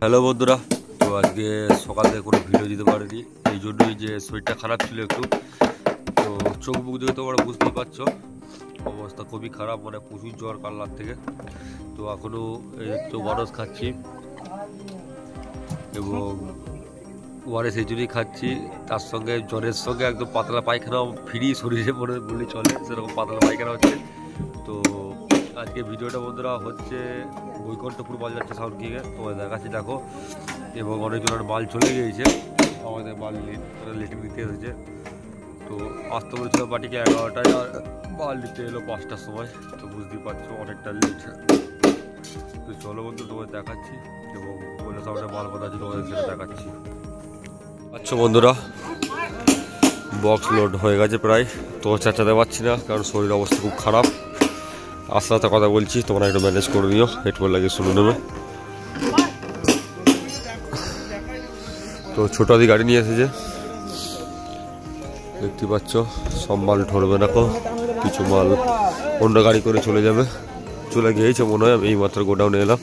Hello বন্ধুরা, তো আজকে সকাল থেকে কোনো ভিডিও দিতে পারিনি, এই জন্যই যে শরীরটা খারাপ ছিল একটু। তো চোখ মুখ দেখে তোমরা বুঝতেই পারছো, অবস্থা খুবই খারাপ, মানে প্রচুর জ্বর কাল রাত থেকে। তো এখনও একটু ওয়ারেস খাচ্ছি এবং ওয়ারেস এই জন্যই খাচ্ছি, তার সঙ্গে জ্বরের সঙ্গে একদম পাতলা পায়খানা ফ্রি শরীরে মনে বললে চলে, সেরকম পাতলা পায়খানা হচ্ছে। তো আজকে ভিডিওটা বন্ধুরা হচ্ছে বৈকুণ্ঠপুর বাজার যাচ্ছে সাউন্ড কিংয়ে, তোমাদের দেখাচ্ছি দেখো। এবং অনেকজনের মাল চলে গিয়েছে, আমাদের মাল লেটে নিতে এসেছে। তো আসতে বলেছিলাম বাটিকে 11টায়, আর মাল নিতে এলো 5টার সময়। তো বুঝতেই পারছো অনেকটা লেট। তো চলো বন্ধু তোমাদের দেখাচ্ছি, এবং বলে সামনে মাল কথা আছে তোমাদের সেটা দেখাচ্ছি। আচ্ছা বন্ধুরা, বক্স লোড হয়ে গেছে প্রায়, তো চাচাতে পারছি না কারণ শরীর অবস্থা খুব খারাপ। আস্তে আস্তে কথা বলছি, তোমরা একটু ম্যানেজ করে নিও, হেডফোন লাগিয়ে শুনে নেবে। তো ছোট আদি গাড়ি নিয়ে এসেছে, দেখতে পাচ্ছ। সব মাল ধরবে না, কিছু মাল অন্য গাড়ি করে চলে যাবে, চলে গিয়েছে মনে হয়। আমি এইমাত্র গোডাউনে এলাম,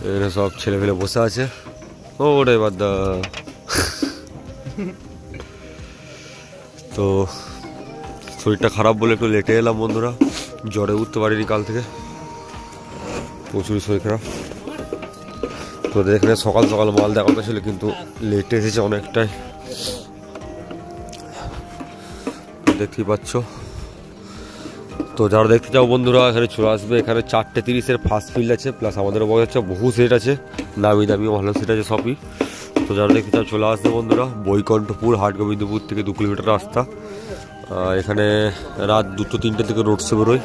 এখানে সব ছেলে ফেলে বসে আছে। ও রে বাদা। তো শরীরটা খারাপ বলে একটু লেটে এলাম বন্ধুরা, জ্বরে উঠতে পারিনি কাল থেকে, প্রচুর শরীর খারাপ। তো এখানে সকাল সকাল মাল দেওয়া কথা ছিল, কিন্তু লেটে এসেছে অনেকটাই, দেখতেই পাচ্ছ। তো যারা দেখতে চাও বন্ধুরা এখানে চলে আসবে। এখানে 4:30 ফার্স্ট ফিল্ড আছে, প্লাস আমাদের বলা হচ্ছে বহু সেট আছে, দামি দামি ভালো সেট আছে সবই। তো যারা দেখতে চাও চলে আসবে বন্ধুরা। বৈকুণ্ঠপুর হাটগোবিন্দপুর থেকে 2 কিলোমিটার রাস্তা। এখানে রাত 2-3টে থেকে রোড শো বেরোয়,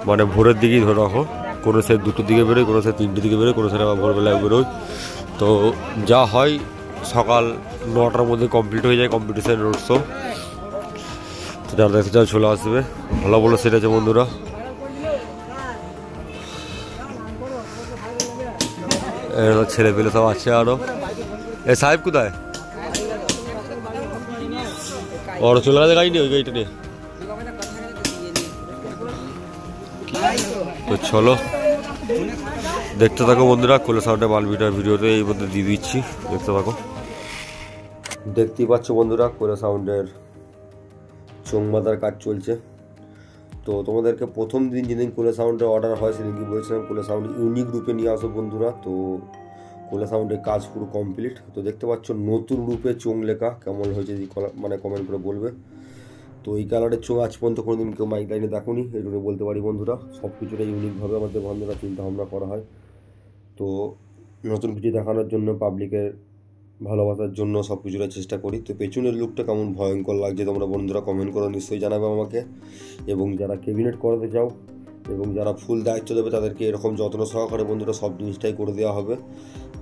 মানে ভোরের দিকেই ধরে রাখো। কোনো সেট 2টোর দিকে বেরোয়, কোনো সেট 3টের দিকে বেরোয়, কোনো সেট আবার ভোরবেলায় বেরোয়। তো যা হয় সকাল 9টার মধ্যে কমপ্লিট হয়ে যায় কম্পিটিশন রোড শো। তো যারা দেখতে চাও চলে আসবে, ভালো ভালো সেট আছে বন্ধুরা। ছেলে পেলে সব আছে আরো। এ সাহেব কোথায়? ওর চলে গেছে গাড়ি নিয়ে, ওই গাড়িটা নিয়ে। তো চলো দেখতে থাকো বন্ধুরা, কোলে সাউন্ডে মাল ভিডিওতে এই মধ্যে দিয়ে দিচ্ছি, দেখতে থাকো। দেখতেই পাচ্ছ বন্ধুরা, কোলে সাউন্ডের চোং বাঁধার কাজ চলছে। তো তোমাদেরকে প্রথম দিন যেদিন কোলে সাউন্ডের অর্ডার হয় সেদিন কি বলেছিলাম কোলে সাউন্ড ইউনিক রূপে নিয়ে আসো বন্ধুরা। তো কোলে সাউন্ডের কাজ পুরো কমপ্লিট। তো দেখতে পাচ্ছ নতুন রূপে চোং লেখা, কেমন হয়েছে মানে কমেন্ট করে বলবে। তো এই কালারের চোং আজ পর্যন্ত কোনোদিন কেউ মাইক লাইনে দেখোনি, এই জন্য বলতে পারি বন্ধুরা সব কিছুটা ইউনিকভাবে আমাদের বন্ধুরা চিন্তা ভাবনা করা হয়। তো নতুন কিছু দেখানোর জন্য, পাবলিকের ভালোবাসার জন্য সব কিছুটা চেষ্টা করি। তো পেছনের লুকটা কেমন ভয়ঙ্কর লাগছে তোমরা বন্ধুরা কমেন্ট করে নিশ্চয়ই জানাবে আমাকে। এবং যারা ক্যাবিনেট করাতে চাও এবং যারা ফুল দায়িত্ব দেবে তাদেরকে এরকম যত্ন সহকারে বন্ধুরা সব জিনিসটাই করে দেওয়া হবে।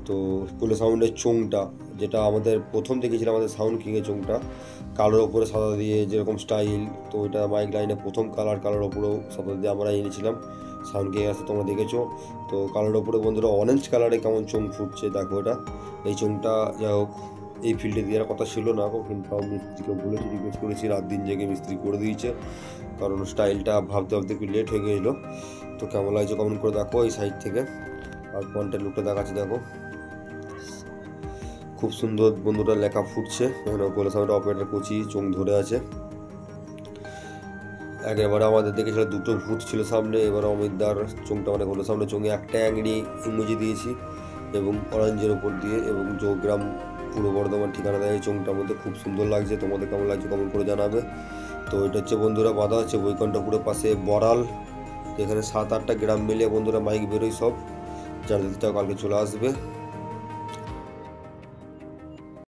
তো কোলে সাউন্ডের চোংটা যেটা আমাদের প্রথম দেখেছিলাম, আমাদের সাউন্ড কিংয়ের চোংটা কালোর ওপরে সাদা দিয়ে যেরকম স্টাইল, তো ওইটা মাইক লাইনে প্রথম কালার ওপরেও সাদা দিয়ে আমরা এনেছিলাম সাউন্ড কিং আসতে, তোমরা দেখেছো। তো কালার ওপরে বন্ধুরা অরেঞ্জ কালারে কেমন চোং ফুটছে দেখো। এটা এই চোংটা যাই হোক এই ফিল্ডে দেওয়ার কথা ছিল না, কিন্তু মিস্ত্রিকে বলেছি, রিকোয়েস্ট করেছি, রাত দিন জেগে মিস্ত্রি করে দিয়েছে, কারণ স্টাইলটা ভাবতে ভাবতে একটু লেট হয়ে গেছিলো। তো কেমন লাগছে কমেন্ট করে দেখো এই সাইড থেকে। আর ফ্রন্টের লুকটা দেখাচ্ছি দেখো, খুব সুন্দর বন্ধুরা লেখা ফুটছে। এখানে কোলে সাউন্ড অপারেটর কোচি চোং ধরে আছে। একেবারে আমাদের দেখেছিল 2টো ভূত ছিল সামনে, এবার অমিতদার চোংটা মানে কোলে সাউন্ডের চোঙে একটা অ্যাংরি ইমোজি দিয়েছি এবং অরেঞ্জের ওপর দিয়ে, এবং যোগগ্রাম পূর্ব বর্ধমান ঠিকানা দেয় এই চোংটার মধ্যে। খুব সুন্দর লাগছে, তোমাদের কেমন লাগছে কমেন্ট করে জানাবে। তো এটা হচ্ছে বন্ধুরা বাঁধা হচ্ছে বৈকুণ্ঠপুরের পাশে বড়াল, এখানে 7-8টা গ্রাম মিলিয়ে বন্ধুরা মাইক বেরোয় সব। যারা দেখতে কালকে চলে আসবে।